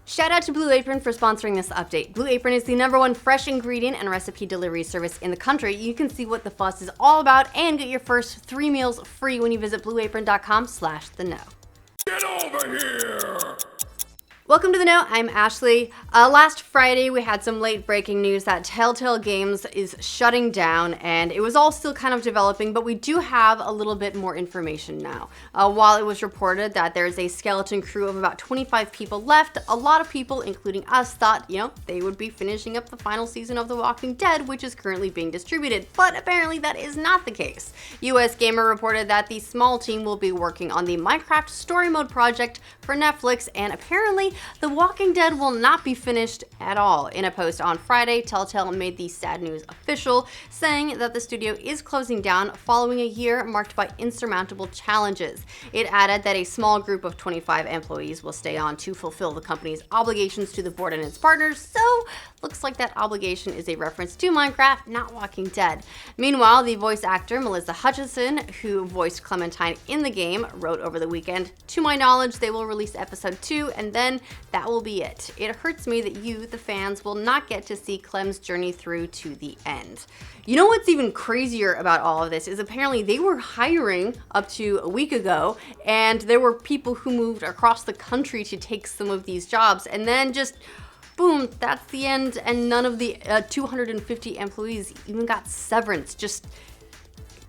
Shout out to Blue Apron for sponsoring this update. Blue Apron is the #1 fresh ingredient and recipe delivery service in the country. You can see what the fuss is all about and get your first 3 meals free when you visit blueapron.com/theknow. Get over here! Welcome to The Know, I'm Ashley. Last Friday we had some late breaking news that Telltale Games is shutting down, and it was all still kind of developing, but we do have a little bit more information now. While it was reported that there's a skeleton crew of about 25 people left, a lot of people, including us, thought, they would be finishing up the final season of The Walking Dead, which is currently being distributed, but apparently that is not the case. US Gamer reported that the small team will be working on the Minecraft Story Mode project for Netflix, and apparently The Walking Dead will not be finished at all. In a post on Friday, Telltale made the sad news official, saying that the studio is closing down following a year marked by insurmountable challenges. It added that a small group of 25 employees will stay on to fulfill the company's obligations to the board and its partners, so looks like that obligation is a reference to Minecraft, not Walking Dead. Meanwhile, the voice actor Melissa Hutchison, who voiced Clementine in the game, wrote over the weekend, "To my knowledge, they will release episode 2 and then that will be it. It hurts me that you, the fans, will not get to see Clem's journey through to the end." You know what's even crazier about all of this is apparently they were hiring up to a week ago, and there were people who moved across the country to take some of these jobs, and then just boom, that's the end, and none of the 250 employees even got severance. Just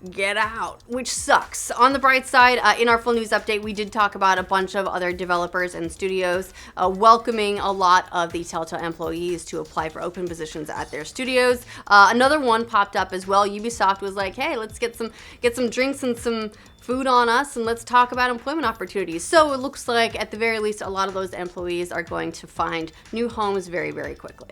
get out, which sucks. On the bright side, in our full news update, we did talk about a bunch of other developers and studios welcoming a lot of the Telltale employees to apply for open positions at their studios. Another one popped up as well. Ubisoft was like, hey, let's get some drinks and some food on us, and let's talk about employment opportunities. So it looks like, at the very least, a lot of those employees are going to find new homes very, very quickly.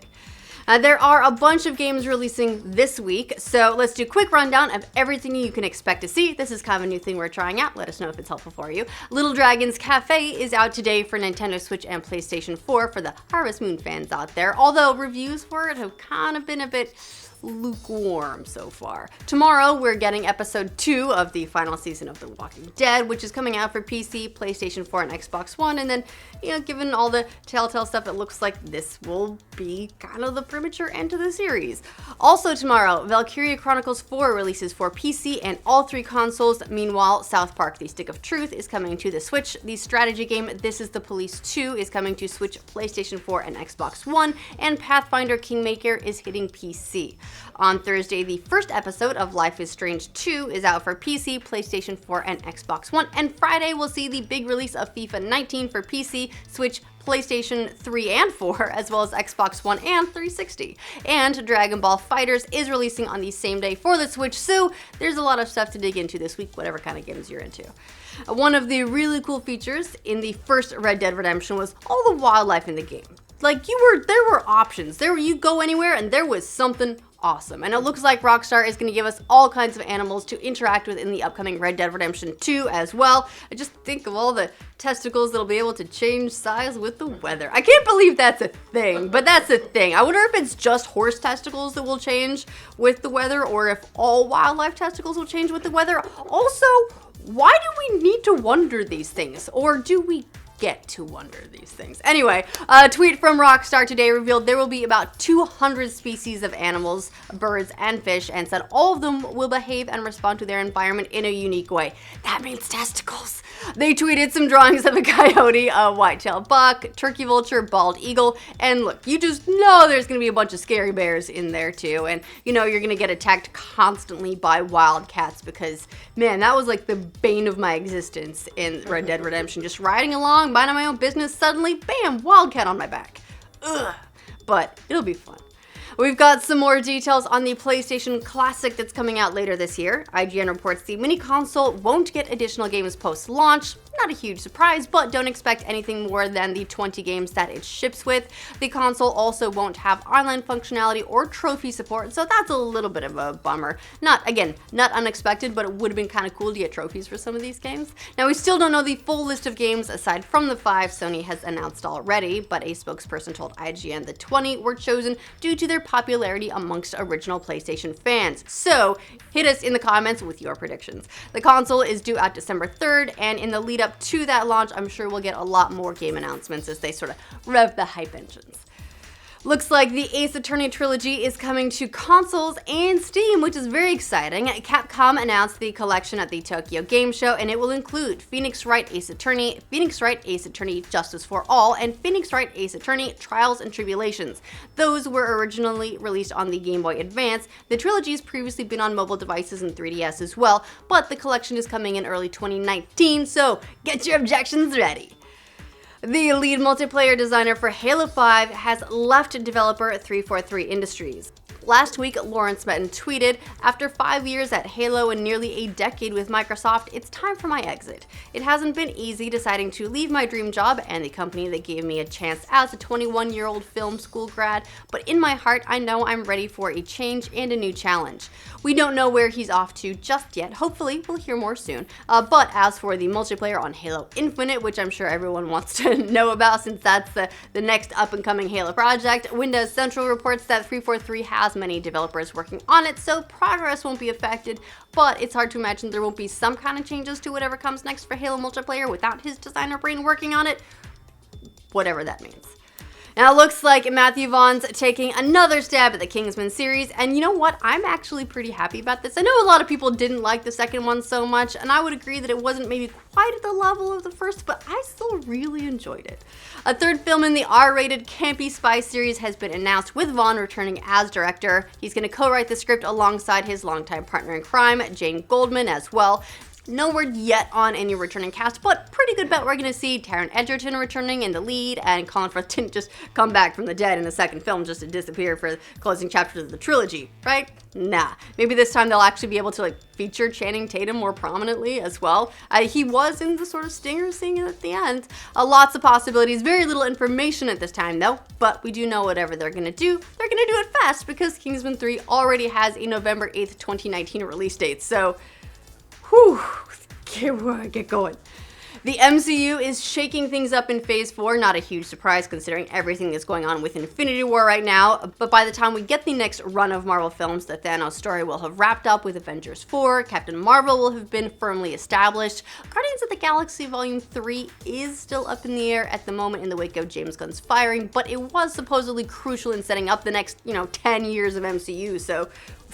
There are a bunch of games releasing this week, so let's do a quick rundown of everything you can expect to see. This is kind of a new thing we're trying out. Let us know if it's helpful for you. Little Dragon's Cafe is out today for Nintendo Switch and PlayStation 4 for the Harvest Moon fans out there, although reviews for it have kind of been a bit lukewarm so far. Tomorrow we're getting episode 2 of the final season of The Walking Dead, which is coming out for PC, PlayStation 4, and Xbox One, and then, given all the Telltale stuff, it looks like this will be kind of the premature end to the series. Also tomorrow, Valkyria Chronicles 4 releases for PC and all 3 consoles. Meanwhile, South Park: The Stick of Truth is coming to the Switch. The strategy game This Is the Police 2 is coming to Switch, PlayStation 4, and Xbox One, and Pathfinder Kingmaker is hitting PC. On Thursday, the first episode of Life is Strange 2 is out for PC, PlayStation 4, and Xbox One, and Friday we'll see the big release of FIFA 19 for PC, Switch, PlayStation 3 and 4, as well as Xbox One and 360. And Dragon Ball FighterZ is releasing on the same day for the Switch, so there's a lot of stuff to dig into this week, whatever kind of games you're into. One of the really cool features in the first Red Dead Redemption was all the wildlife in the game. Like, there were options. You go anywhere and there was something awesome. And it looks like Rockstar is going to give us all kinds of animals to interact with in the upcoming Red Dead Redemption 2 as well. I just think of all the testicles that'll be able to change size with the weather. I can't believe that's a thing, but that's a thing. I wonder if it's just horse testicles that will change with the weather, or if all wildlife testicles will change with the weather. Also, why do we need to wonder these things? Or do we get to wonder these things? Anyway, a tweet from Rockstar today revealed there will be about 200 species of animals, birds, and fish, and said all of them will behave and respond to their environment in a unique way. That means testicles. They tweeted some drawings of a coyote, a white-tailed buck, turkey vulture, bald eagle, and look, you just know there's gonna be a bunch of scary bears in there too, and you're gonna get attacked constantly by wildcats because, man, that was like the bane of my existence in Red Dead Redemption. Just riding along, minding my own business, suddenly, bam, wildcat on my back. Ugh. But it'll be fun. We've got some more details on the PlayStation Classic that's coming out later this year. IGN reports the mini console won't get additional games post-launch. Not a huge surprise, but don't expect anything more than the 20 games that it ships with. The console also won't have online functionality or trophy support, so that's a little bit of a bummer. Not unexpected, but it would have been kind of cool to get trophies for some of these games. Now, we still don't know the full list of games aside from the 5 Sony has announced already, but a spokesperson told IGN the 20 were chosen due to their popularity amongst original PlayStation fans. So hit us in the comments with your predictions. The console is due out December 3rd, and in the lead up to that launch, I'm sure we'll get a lot more game announcements as they sort of rev the hype engines. Looks like the Ace Attorney Trilogy is coming to consoles and Steam, which is very exciting. Capcom announced the collection at the Tokyo Game Show, and it will include Phoenix Wright Ace Attorney, Phoenix Wright Ace Attorney Justice for All, and Phoenix Wright Ace Attorney Trials and Tribulations. Those were originally released on the Game Boy Advance. The trilogy's previously been on mobile devices and 3DS as well, but the collection is coming in early 2019, so get your objections ready. The lead multiplayer designer for Halo 5 has left developer 343 Industries. Last week, Lawrence Metten tweeted, "After 5 years at Halo and nearly a decade with Microsoft, it's time for my exit. It hasn't been easy deciding to leave my dream job and the company that gave me a chance as a 21-year-old film school grad, but in my heart, I know I'm ready for a change and a new challenge." We don't know where he's off to just yet. Hopefully, we'll hear more soon. But as for the multiplayer on Halo Infinite, which I'm sure everyone wants to know about since that's the next up-and-coming Halo project, Windows Central reports that 343 has many developers working on it, so progress won't be affected, but it's hard to imagine there won't be some kind of changes to whatever comes next for Halo multiplayer without his designer brain working on it, whatever that means. Now it looks like Matthew Vaughn's taking another stab at the Kingsmen series, and you know what? I'm actually pretty happy about this. I know a lot of people didn't like the second one so much, and I would agree that it wasn't maybe quite at the level of the first, but I still really enjoyed it. A third film in the R-rated campy spy series has been announced, with Vaughn returning as director. He's going to co-write the script alongside his longtime partner in crime, Jane Goldman, as well. No word yet on any returning cast, but pretty good bet we're going to see Taron Egerton returning in the lead, and Colin Firth didn't just come back from the dead in the second film just to disappear for the closing chapters of the trilogy, right? Nah. Maybe this time they'll actually be able to feature Channing Tatum more prominently as well. He was in the sort of stinger scene at the end. Lots of possibilities, very little information at this time though, but we do know whatever they're going to do, they're going to do it fast because Kingsman 3 already has a November 8th, 2019 release date, so whew, get going. The MCU is shaking things up in Phase 4, not a huge surprise considering everything that's going on with Infinity War right now, but by the time we get the next run of Marvel films, the Thanos story will have wrapped up with Avengers 4, Captain Marvel will have been firmly established, Guardians of the Galaxy Volume 3 is still up in the air at the moment in the wake of James Gunn's firing, but it was supposedly crucial in setting up the next, 10 years of MCU, so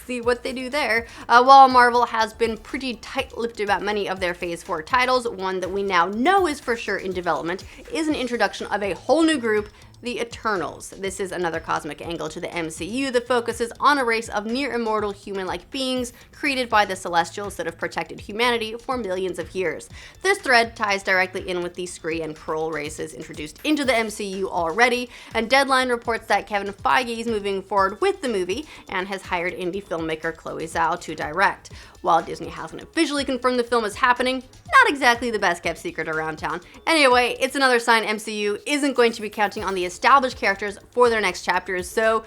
see what they do there. While Marvel has been pretty tight-lipped about many of their Phase 4 titles, one that we now know is for sure in development is an introduction of a whole new group, the Eternals. This is another cosmic angle to the MCU that focuses on a race of near-immortal human-like beings created by the Celestials that have protected humanity for millions of years. This thread ties directly in with the Skree and Krull races introduced into the MCU already, and Deadline reports that Kevin Feige is moving forward with the movie and has hired indie filmmaker Chloe Zhao to direct. While Disney hasn't officially confirmed the film is happening, not exactly the best kept secret around town. Anyway, it's another sign MCU isn't going to be counting on the established characters for their next chapters, so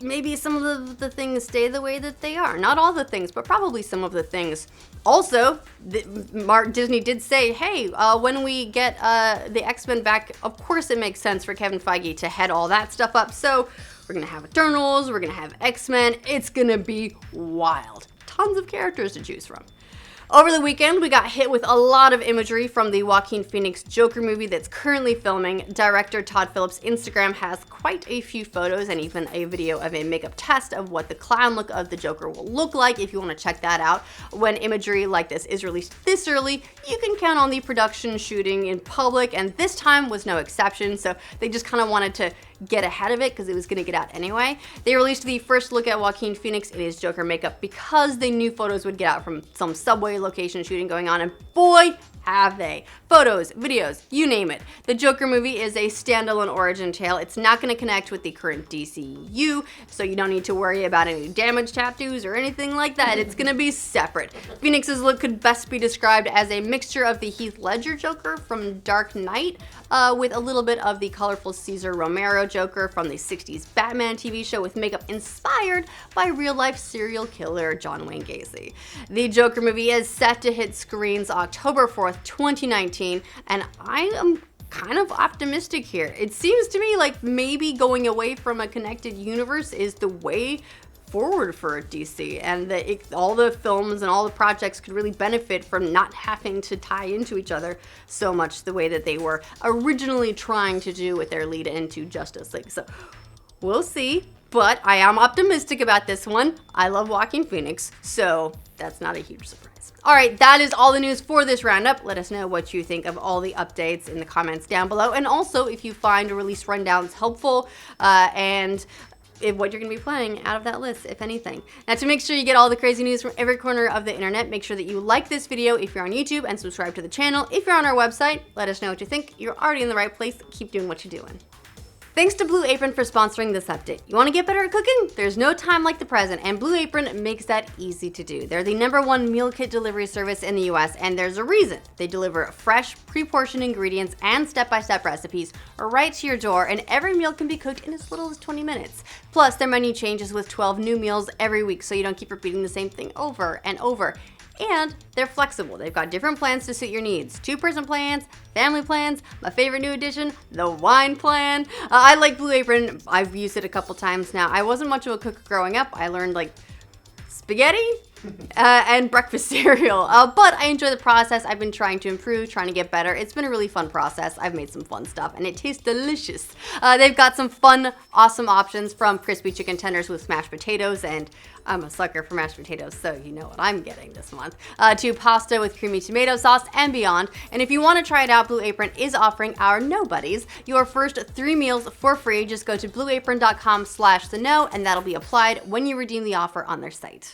maybe some of the things stay the way that they are. Not all the things, but probably some of the things. Also, Disney did say, hey, when we get the X-Men back, of course it makes sense for Kevin Feige to head all that stuff up, so we're gonna have Eternals, we're gonna have X-Men, it's gonna be wild. Tons of characters to choose from. Over the weekend, we got hit with a lot of imagery from the Joaquin Phoenix Joker movie that's currently filming. Director Todd Phillips' Instagram has quite a few photos and even a video of a makeup test of what the clown look of the Joker will look like if you want to check that out. When imagery like this is released this early, you can count on the production shooting in public, and this time was no exception, so they just kind of wanted to get ahead of it because it was going to get out anyway. They released the first look at Joaquin Phoenix in his Joker makeup because they knew photos would get out from some subway location shooting going on, and boy, have they. Photos, videos, you name it. The Joker movie is a standalone origin tale. It's not going to connect with the current DCU, so you don't need to worry about any damage tattoos or anything like that. It's going to be separate. Phoenix's look could best be described as a mixture of the Heath Ledger Joker from Dark Knight with a little bit of the colorful Cesar Romero Joker from the 60s Batman TV show with makeup inspired by real-life serial killer John Wayne Gacy. The Joker movie is set to hit screens October 4th, 2019, and I am kind of optimistic here. It seems to me like maybe going away from a connected universe is the way forward for DC, and that all the films and all the projects could really benefit from not having to tie into each other so much the way that they were originally trying to do with their lead into Justice League. So we'll see, but I am optimistic about this one. I love Joaquin Phoenix, so that's not a huge surprise. All right, that is all the news for this roundup. Let us know what you think of all the updates in the comments down below, and also if you find release rundowns helpful and what you're going to be playing out of that list, if anything. Now, to make sure you get all the crazy news from every corner of the internet, make sure that you like this video if you're on YouTube and subscribe to the channel. If you're on our website, let us know what you think. You're already in the right place. Keep doing what you're doing. Thanks to Blue Apron for sponsoring this update. You want to get better at cooking? There's no time like the present, and Blue Apron makes that easy to do. They're the #1 meal kit delivery service in the US, and there's a reason. They deliver fresh, pre-portioned ingredients and step-by-step recipes right to your door, and every meal can be cooked in as little as 20 minutes. Plus, their menu changes with 12 new meals every week, so you don't keep repeating the same thing over and over. And they're flexible. They've got different plans to suit your needs. 2-person plans, family plans, my favorite new addition, the wine plan. I like Blue Apron. I've used it a couple times now. I wasn't much of a cook growing up. I learned like spaghetti and breakfast cereal. But I enjoy the process. I've been trying to improve, trying to get better. It's been a really fun process. I've made some fun stuff and it tastes delicious. They've got some fun, awesome options from crispy chicken tenders with mashed potatoes, and I'm a sucker for mashed potatoes, so you know what I'm getting this month, to pasta with creamy tomato sauce and beyond. And if you want to try it out, Blue Apron is offering our Nobodies your first 3 meals for free. Just go to blueapron.com/theknow, and that'll be applied when you redeem the offer on their site.